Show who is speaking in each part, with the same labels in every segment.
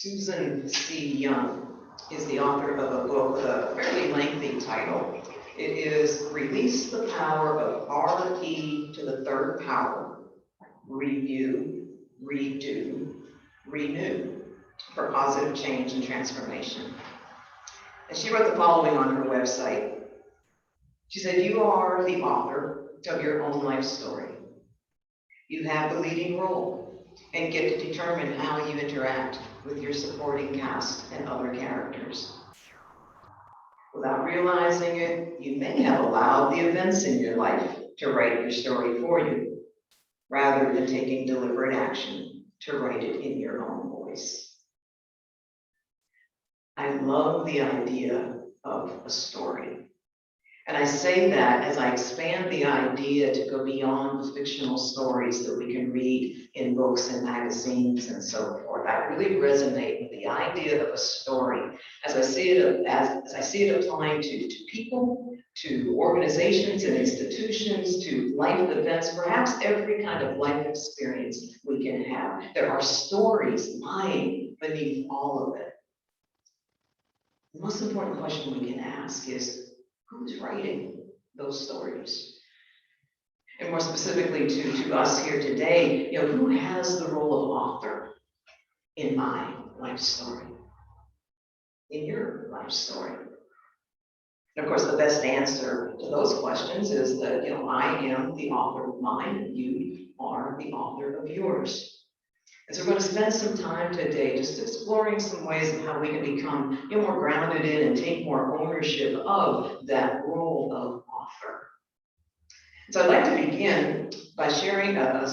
Speaker 1: Susan C. Young is the author of a book with a fairly lengthy title. It is Release the Power of RE to the Third Power, Review, Redo, Renew for Positive Change and Transformation. And she wrote the following on her website. She said, "You are the author of your own life story. You have the leading role and get to determine how you interact with your supporting cast and other characters. Without realizing it, you may have allowed the events in your life to write your story for you, rather than taking deliberate action to write it in your own voice." I love the idea of a story. And I say that as I expand the idea to go beyond the fictional stories that we can read in books and magazines and so forth. I really resonate with the idea of a story as I see it applying to people, to organizations and institutions, to life events, perhaps every kind of life experience we can have. There are stories lying beneath all of it. The most important question we can ask is, who's writing those stories? And more specifically to us here today, who has the role of author in my life story, in your life story? And of course, the best answer to those questions is that, I am the author of mine, and you are the author of yours. And so we're going to spend some time today just exploring some ways of how we can become more grounded in and take more ownership of that role of author. So I'd like to begin by sharing a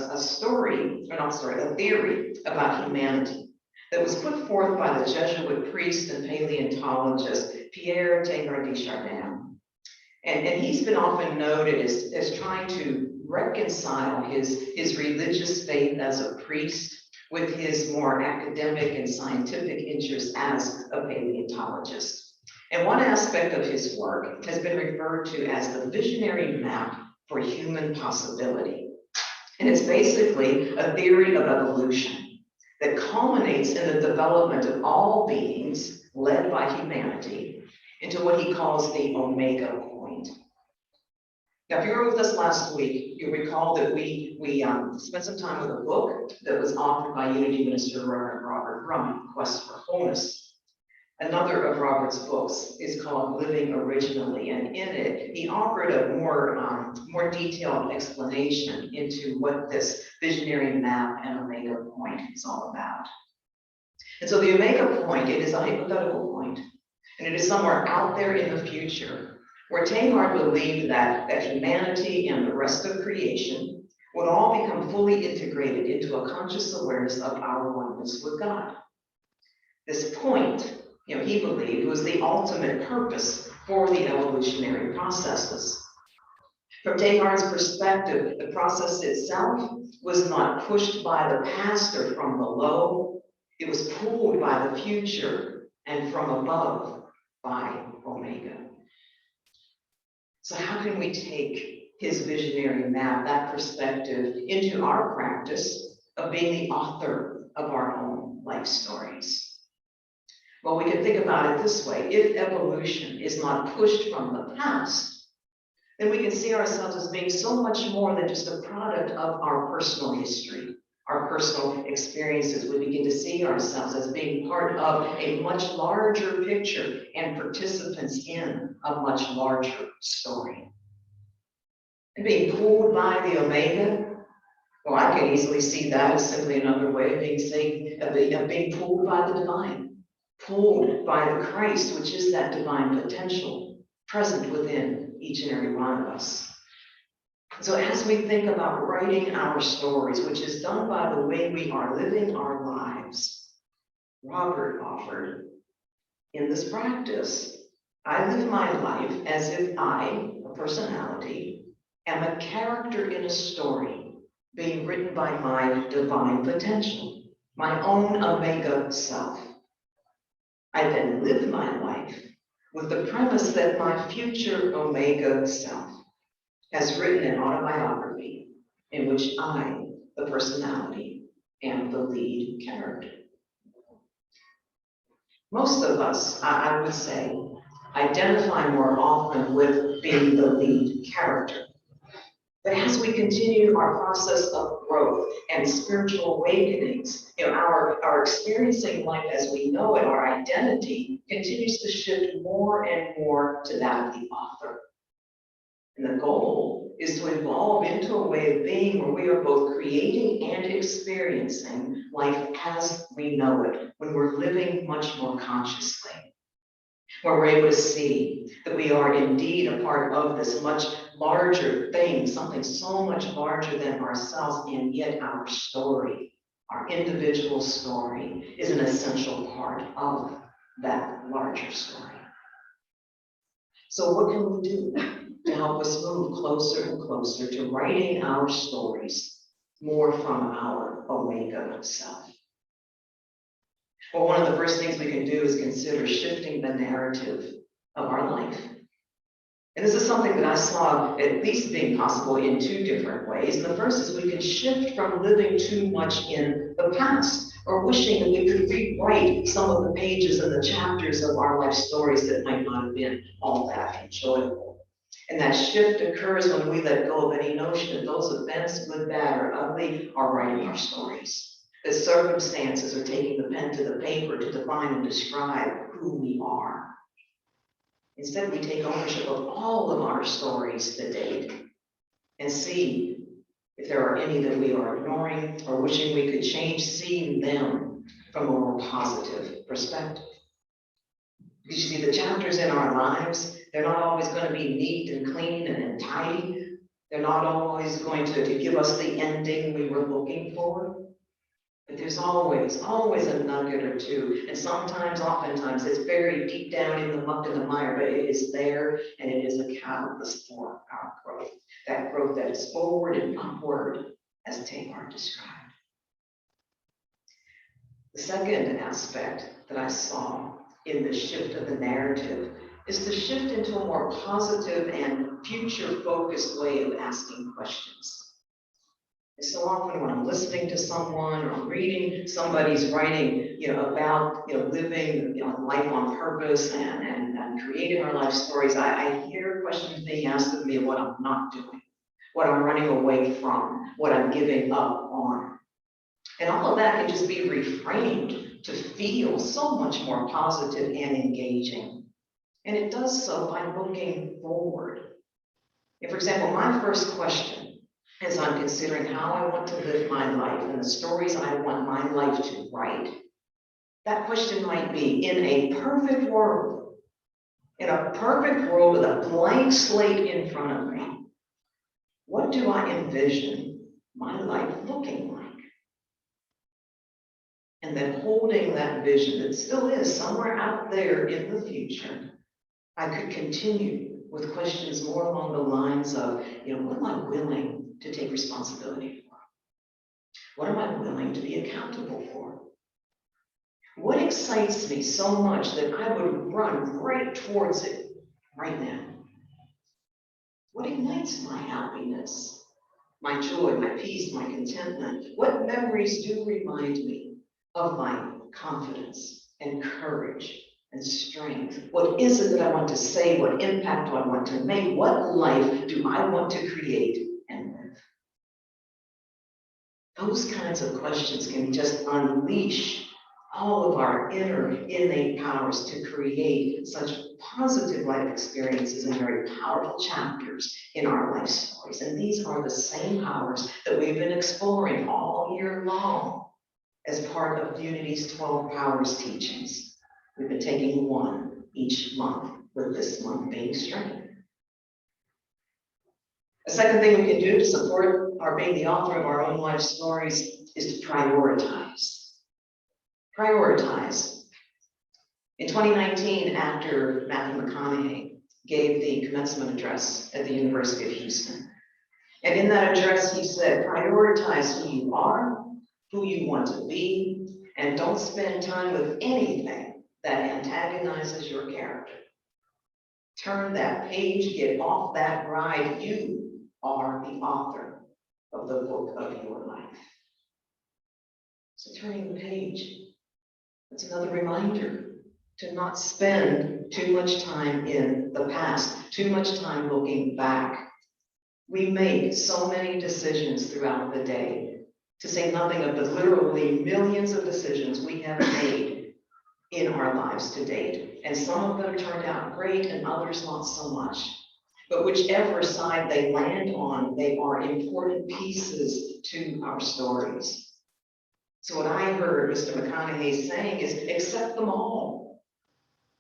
Speaker 1: theory about humanity that was put forth by the Jesuit priest and paleontologist Pierre Teilhard de Chardin. And he's been often noted as trying to reconcile his religious faith as a priest with his more academic and scientific interests as a paleontologist. And one aspect of his work has been referred to as the visionary map for human possibility. And it's basically a theory of evolution that culminates in the development of all beings led by humanity into what he calls the Omega point. Now, if you were with us last week, you'll recall that we spent some time with a book that was authored by Unity Minister Reverend Robert Brumman, Quest for Wholeness. Another of Robert's books is called Living Originally, and in it, he offered a more detailed explanation into what this visionary map and Omega point is all about. And so the Omega point, it is a hypothetical point, and it is somewhere out there in the future, where Teilhard believed that humanity and the rest of creation would all become fully integrated into a conscious awareness of our oneness with God. This point, he believed, was the ultimate purpose for the evolutionary processes. From Teilhard's perspective, the process itself was not pushed by the past or from below. It was pulled by the future and from above by Omega. So how can we take his visionary map, that perspective, into our practice of being the author of our own life stories? Well, we can think about it this way. If evolution is not pushed from the past, then we can see ourselves as being so much more than just a product of our personal history, our personal experiences. We begin to see ourselves as being part of a much larger picture and participants in a much larger story. And being pulled by the Omega, well, I can easily see that as simply another way of being pulled by the divine, pulled by the Christ, which is that divine potential present within each and every one of us. So as we think about writing our stories, which is done by the way we are living our lives, Robert offered, in this practice, I live my life as if I, a personality, am a character in a story being written by my divine potential, my own Omega self. I then live my life with the premise that my future Omega self has written an autobiography in which I, the personality, am the lead character. Most of us, I would say, identify more often with being the lead character. But as we continue our process of growth and spiritual awakenings, our experiencing life as we know it, our identity continues to shift more and more to that of the author. And the goal is to evolve into a way of being where we are both creating and experiencing life as we know it, when we're living much more consciously, where we're able to see that we are indeed a part of this much larger thing, something so much larger than ourselves, and yet our story, our individual story, is an essential part of that larger story. So what can we do to help us move closer and closer to writing our stories more from our awakened self? Well, one of the first things we can do is consider shifting the narrative of our life. And this is something that I saw at least being possible in two different ways. And the first is we can shift from living too much in the past, or wishing that we could rewrite some of the pages and the chapters of our life stories that might not have been all that enjoyable. And that shift occurs when we let go of any notion that those events, good, bad, or ugly, are writing our stories. The circumstances are taking the pen to the paper to define and describe who we are. Instead, we take ownership of all of our stories to date and see if there are any that we are ignoring or wishing we could change, seeing them from a more positive perspective. Because you see, the chapters in our lives, they're not always going to be neat and clean and tidy. They're not always going to give us the ending we were looking for. But there's always a nugget or two. And sometimes, oftentimes, it's buried deep down in the muck and the mire, but it is there, and it is a catalyst for our growth. That growth that is forward and upward, as Tamar described. The second aspect that I saw in the shift of the narrative is to shift into a more positive and future-focused way of asking questions. So often when I'm listening to someone or I'm reading somebody's writing, about, living, life on purpose and creating our life stories, I hear questions being asked of me of what I'm not doing, what I'm running away from, what I'm giving up on. And all of that can just be reframed to feel so much more positive and engaging. And it does so by looking forward. For example, my first question, as I'm considering how I want to live my life and the stories I want my life to write, that question might be, in a perfect world with a blank slate in front of me, what do I envision my life looking like? And then holding that vision that still is somewhere out there in the future, I could continue with questions more along the lines of, what am I willing to take responsibility for? What am I willing to be accountable for? What excites me so much that I would run right towards it right now? What ignites my happiness, my joy, my peace, my contentment? What memories do remind me of my confidence and courage and strength? What is it that I want to say? What impact do I want to make? What life do I want to create and live? Those kinds of questions can just unleash all of our inner innate powers to create such positive life experiences and very powerful chapters in our life stories. And these are the same powers that we've been exploring all year long as part of Unity's 12 Powers teachings. We've been taking one each month, with this month being strength. A second thing we can do to support our being the author of our own life stories is to prioritize. Prioritize. In 2019, actor Matthew McConaughey gave the commencement address at the University of Houston. And in that address, he said, prioritize who you are, who you want to be, and don't spend time with anything that antagonizes your character. Turn that page, get off that ride. You are the author of the book of your life. So turning the page, that's another reminder to not spend too much time in the past, too much time looking back. We make so many decisions throughout the day, to say nothing of the literally millions of decisions we have made in our lives to date. And some of them turned out great and others not so much. But whichever side they land on, they are important pieces to our stories. So what I heard Mr. McConaughey saying is accept them all.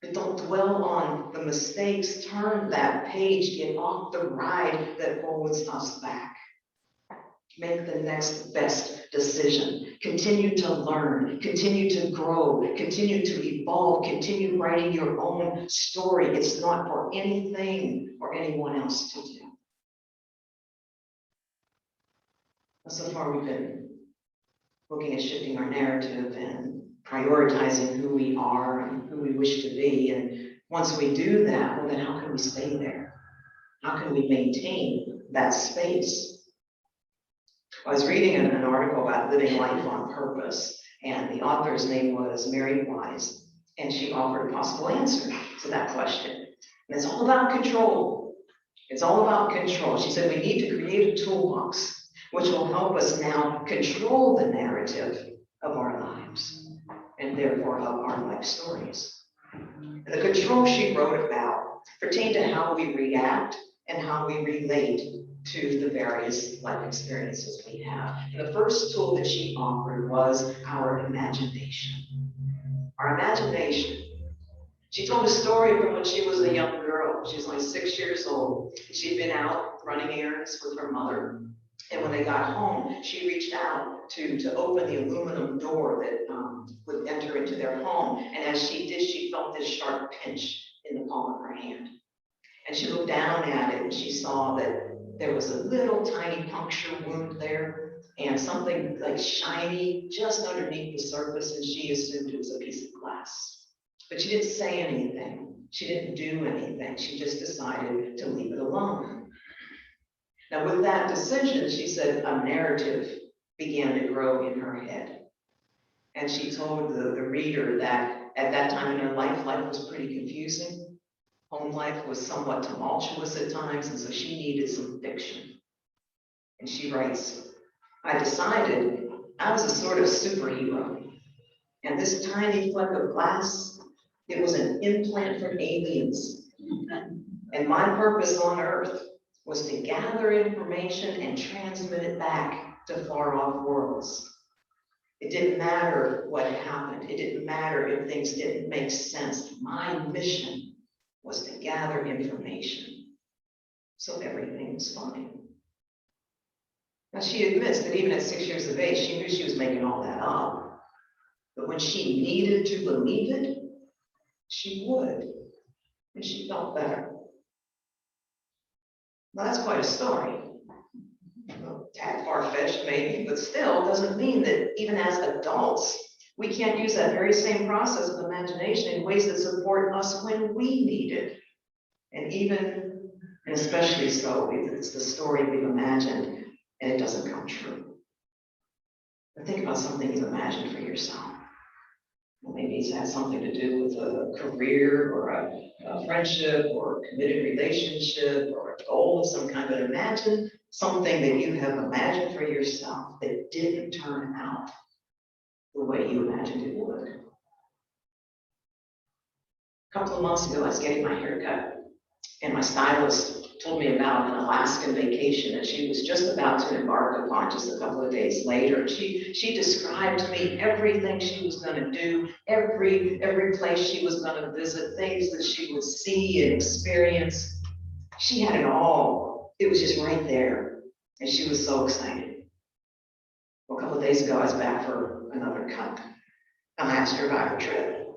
Speaker 1: But don't dwell on the mistakes. Turn that page, get off the ride that holds us back. Make the next best decision. Continue to learn, continue to grow, continue to evolve, continue writing your own story. It's not for anything or anyone else to do. So far, we've been looking at shifting our narrative and prioritizing who we are and who we wish to be. And once we do that, well, then how can we stay there? How can we maintain that space? I was reading an article about living life on purpose, and the author's name was Mary Wise, and she offered a possible answer to that question. And it's all about control. It's all about control. She said we need to create a toolbox which will help us now control the narrative of our lives, and therefore of our life stories. And the control she wrote about pertained to how we react and how we relate to the various life experiences we have. And the first tool that she offered was our imagination. Our imagination. She told a story from when she was a young girl. She was only 6 years old. She'd been out running errands with her mother. And when they got home, she reached out to open the aluminum door that would enter into their home. And as she did, she felt this sharp pinch in the palm of her hand. And she looked down at it and she saw that there was a little tiny puncture wound there and something like shiny just underneath the surface, and she assumed it was a piece of glass. But she didn't say anything. She didn't do anything. She just decided to leave it alone. Now with that decision, she said a narrative began to grow in her head. And she told the reader that at that time in her life, life was pretty confusing. Home life was somewhat tumultuous at times, and so she needed some fiction. And she writes, I decided I was a sort of superhero. And this tiny fleck of glass, it was an implant from aliens. And my purpose on Earth was to gather information and transmit it back to far-off worlds. It didn't matter what happened. It didn't matter if things didn't make sense. My mission was to gather information, so everything was fine. Now she admits that even at 6 years of age, she knew she was making all that up. But when she needed to believe it, she would, and she felt better. Now that's quite a story. A tad far-fetched maybe, but still doesn't mean that even as adults, we can't use that very same process of imagination in ways that support us when we need it. And even, and especially so, if it's the story we've imagined and it doesn't come true. But think about something you imagined for yourself. Well, maybe it's had something to do with a career or a friendship or a committed relationship or a goal of some kind. But imagine something that you have imagined for yourself that didn't turn out the way you imagined it would. A couple of months ago, I was getting my hair cut, and my stylist told me about an Alaskan vacation that she was just about to embark upon just a couple of days later. She described to me everything she was going to do, every place she was going to visit, things that she would see and experience. She had it all. It was just right there, and she was so excited. Well, a couple of days ago, I was back for another cut, and I asked her about her trip.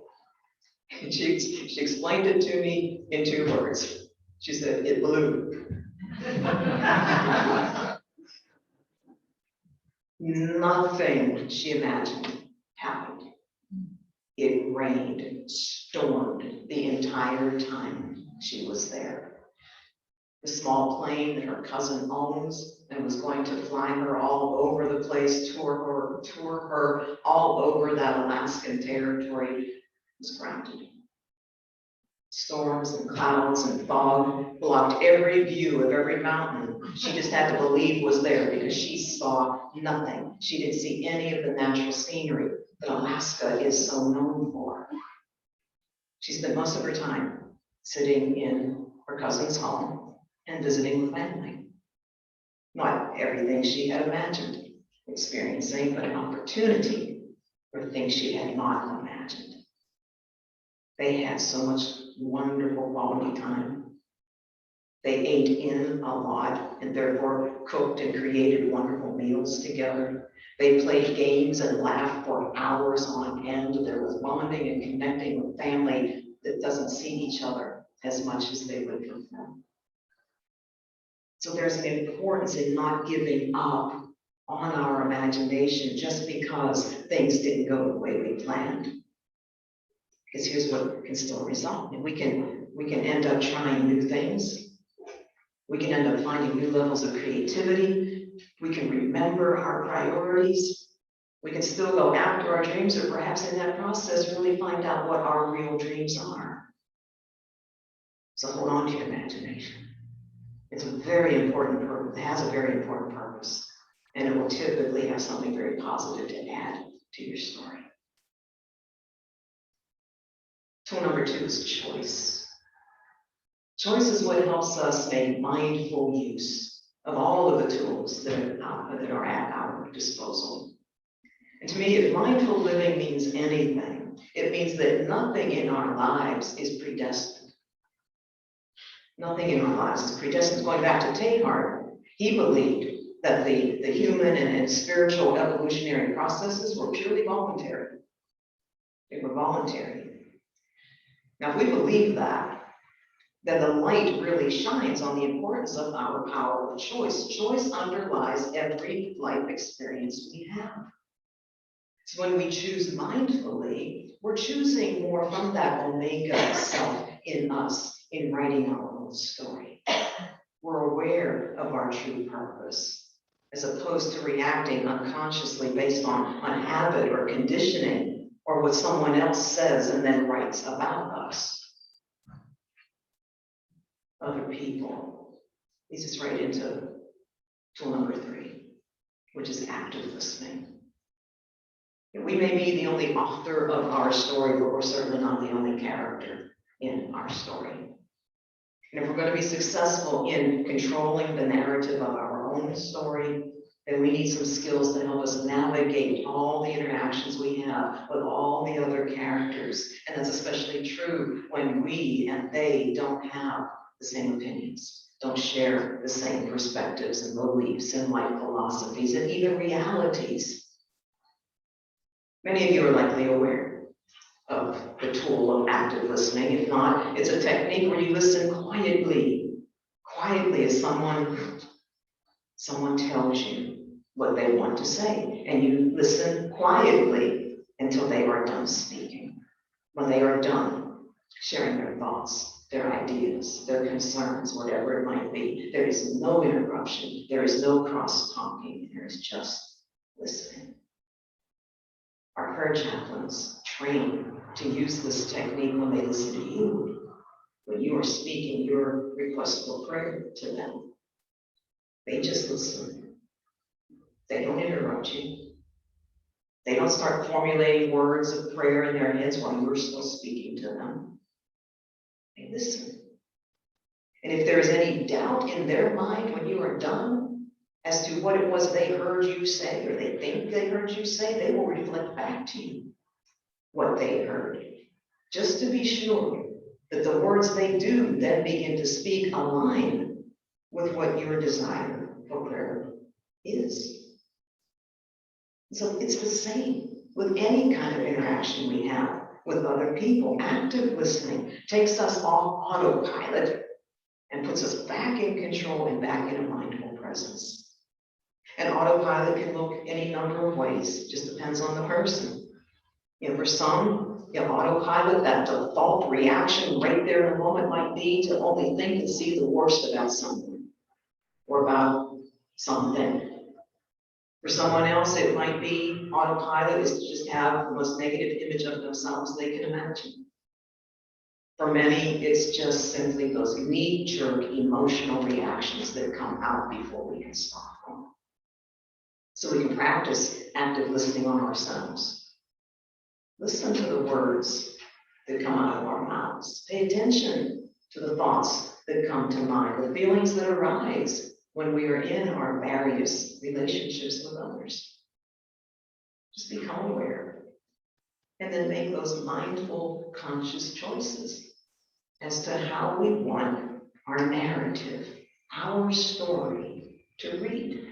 Speaker 1: And she explained it to me in 2 words. She said, it blew. Nothing she imagined happened. It rained, stormed the entire time she was there. The small plane that her cousin owns and was going to fly her all over the place, tour her all over that Alaskan territory, was grounded. Storms and clouds and fog blocked every view of every mountain she just had to believe was there because she saw nothing. She didn't see any of the natural scenery that Alaska is so known for. She spent most of her time sitting in her cousin's home and visiting with family. Not everything she had imagined experiencing, but an opportunity for things she had not imagined. They had so much wonderful quality time. They ate in a lot and therefore cooked and created wonderful meals together. They played games and laughed for hours on end. There was bonding and connecting with family that doesn't see each other as much as they would with them. So there's an importance in not giving up on our imagination just because things didn't go the way we planned. Because here's what can still result. And we can end up trying new things. We can end up finding new levels of creativity. We can remember our priorities. We can still go after our dreams, or perhaps in that process really find out what our real dreams are. So hold on to your imagination. It's a very important purpose. It has a very important purpose. And it will typically have something very positive to add to your story. Tool number 2 is choice. Choice is what helps us make mindful use of all of the tools that are at our disposal. And to me, if mindful living means anything, it means that nothing in our lives is predestined. Nothing in our lives is predestined. Going back to Teilhard, he believed that the human and spiritual evolutionary processes were purely voluntary. They were voluntary. Now, if we believe that, then the light really shines on the importance of our power of choice. Choice underlies every life experience we have. So when we choose mindfully, we're choosing more from that omega self in us in writing our own story. We're aware of our true purpose, as opposed to reacting unconsciously based on habit or conditioning or what someone else says and then writes about us. Other people. Leads us right into tool number 3, which is active listening. We may be the only author of our story, but we're certainly not the only character in our story. And if we're going to be successful in controlling the narrative of our own story, then we need some skills to help us navigate all the interactions we have with all the other characters. And that's especially true when we and they don't have the same opinions, don't share the same perspectives and beliefs and life philosophies and even realities. Many of you are likely aware of the tool of active listening. If not, it's a technique where you listen quietly as someone tells you what they want to say, and you listen quietly until they are done speaking. When they are done sharing their thoughts, their ideas, their concerns, whatever it might be, there is no interruption, there is no cross-talking, there is just listening. Our prayer chaplains train to use this technique when they listen to you, when you are speaking your request for prayer to them. They just listen. They don't interrupt you. They don't start formulating words of prayer in their heads while you're still speaking to them. They listen. And if there is any doubt in their mind when you are done as to what it was they heard you say, or they think they heard you say, they will reflect back to you what they heard, just to be sure that the words they do then begin to speak align with what your desire for prayer is. So it's the same with any kind of interaction we have with other people. Active listening takes us off autopilot and puts us back in control and back in a mindful presence. And autopilot can look any number of ways, just depends on the person. For some, autopilot, that default reaction right there in the moment might be to only think and see the worst about someone or about something. For someone else, it might be autopilot is to just have the most negative image of themselves they can imagine. For many, it's just simply those knee-jerk emotional reactions that come out before we can stop them. So we can practice active listening on ourselves. Listen to the words that come out of our mouths. Pay attention to the thoughts that come to mind, the feelings that arise when we are in our various relationships with others. Just become aware, and then make those mindful, conscious choices as to how we want our narrative, our story to read.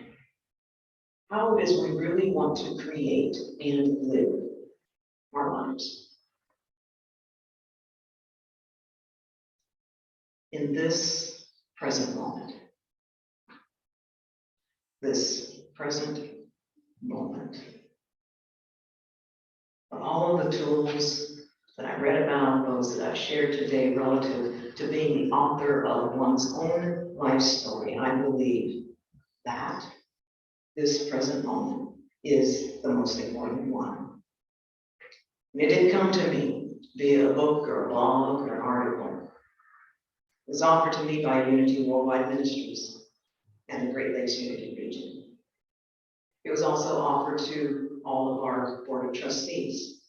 Speaker 1: How it is we really want to create and live our lives. In this present moment, of all of the tools that I read about, those that I've shared today relative to being the author of one's own life story, I believe that this present moment is the most important one. And it didn't come to me via a book or a blog or an article. It was offered to me by Unity Worldwide Ministries and the Great Lakes Unity Region. It was also offered to all of our Board of Trustees,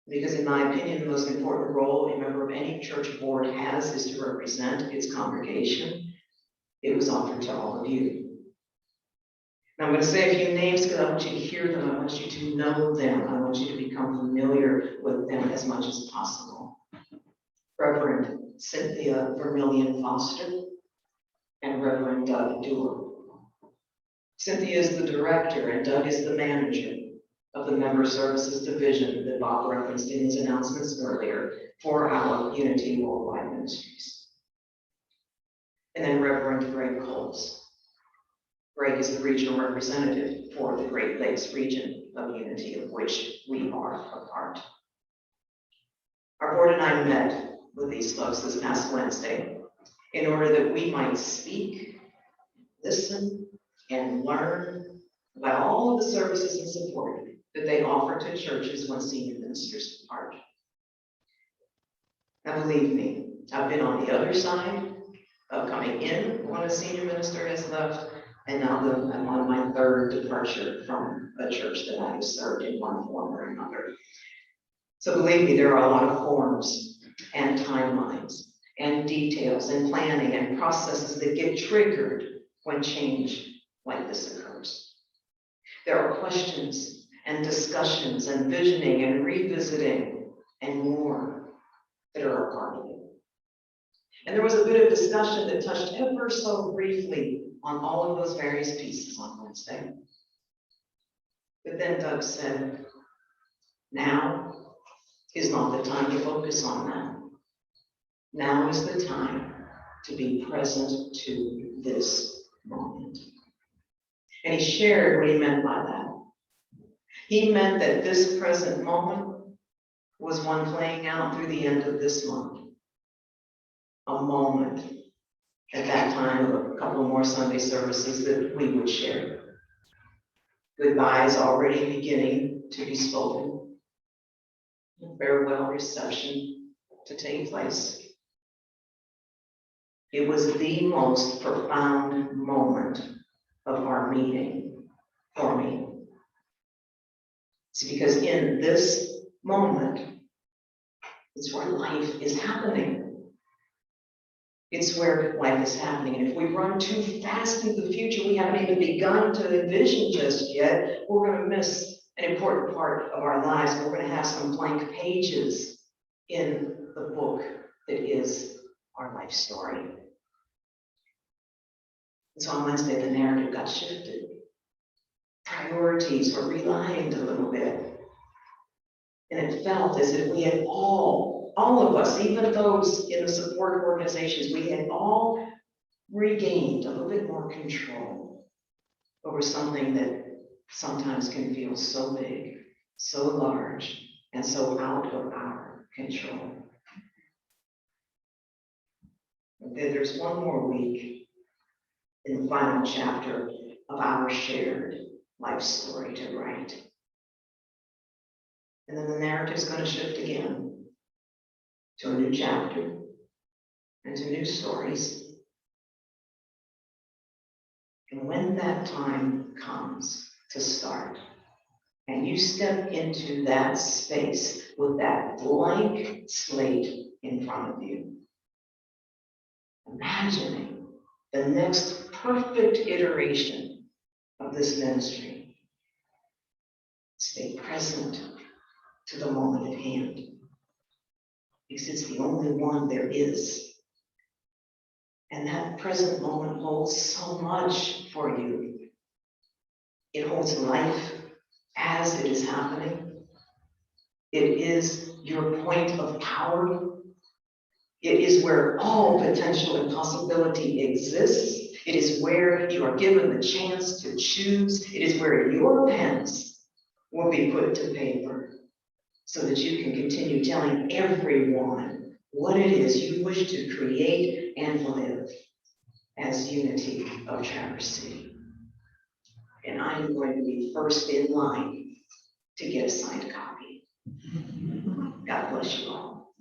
Speaker 1: because in my opinion, the most important role a member of any church board has is to represent its congregation. It was offered to all of you. Now I'm going to say a few names because I want you to hear them. I want you to know them. I want you to become familiar with them as much as possible. Reverend Cynthia Vermillion Foster and Reverend Doug Dewar. Cynthia is the director and Doug is the manager of the Member Services Division that Bob referenced in his announcements earlier for our Unity Worldwide Ministries. And then Reverend Greg Coles. Greg is the regional representative for the Great Lakes region of Unity, of which we are a part. Our board and I met with these folks this past Wednesday in order that we might speak, listen, and learn about all of the services and support that they offer to churches when senior ministers depart. Now believe me, I've been on the other side of coming in when a senior minister has left, and now I'm on my third departure from a church that I have served in one form or another. So believe me, there are a lot of forms and timelines and details and planning and processes that get triggered when change like this occurs. There are questions and discussions and visioning and revisiting and more that are a part of it. And there was a bit of discussion that touched ever so briefly on all of those various pieces on Wednesday. But then Doug said, now is not the time to focus on that. Now is the time to be present to this moment. And he shared what he meant by that. He meant that this present moment was one playing out through the end of this month. A moment at that time of a couple more Sunday services that we would share. Goodbyes already beginning to be spoken. A farewell reception to take place. It was the most profound moment of our meeting for me. See, because in this moment, it's where life is happening. It's where life is happening. And if we run too fast into the future, we haven't even begun to envision just yet, we're going to miss an important part of our lives. We're going to have some blank pages in the book that is our life story. And so on Wednesday, the narrative got shifted. Priorities were realigned a little bit. And it felt as if we had all of us, even those in the support organizations, we had all regained a little bit more control over something that sometimes can feel so big, so large, and so out of our control. Okay, there's one more week in the final chapter of our shared life story to write. And then the narrative's going to shift again. to a new chapter and to new stories. And when that time comes to start, and you step into that space with that blank slate in front of you, imagining the next perfect iteration of this ministry, stay present to the moment at hand, because it's the only one there is. And that present moment holds so much for you. It holds life as it is happening. It is your point of power. It is where all potential and possibility exists. It is where you are given the chance to choose. It is where your pens will be put to paper so that you can continue telling everyone what it is you wish to create and live as unity of Traverse City. And I'm going to be first in line to get a signed copy. God bless you all.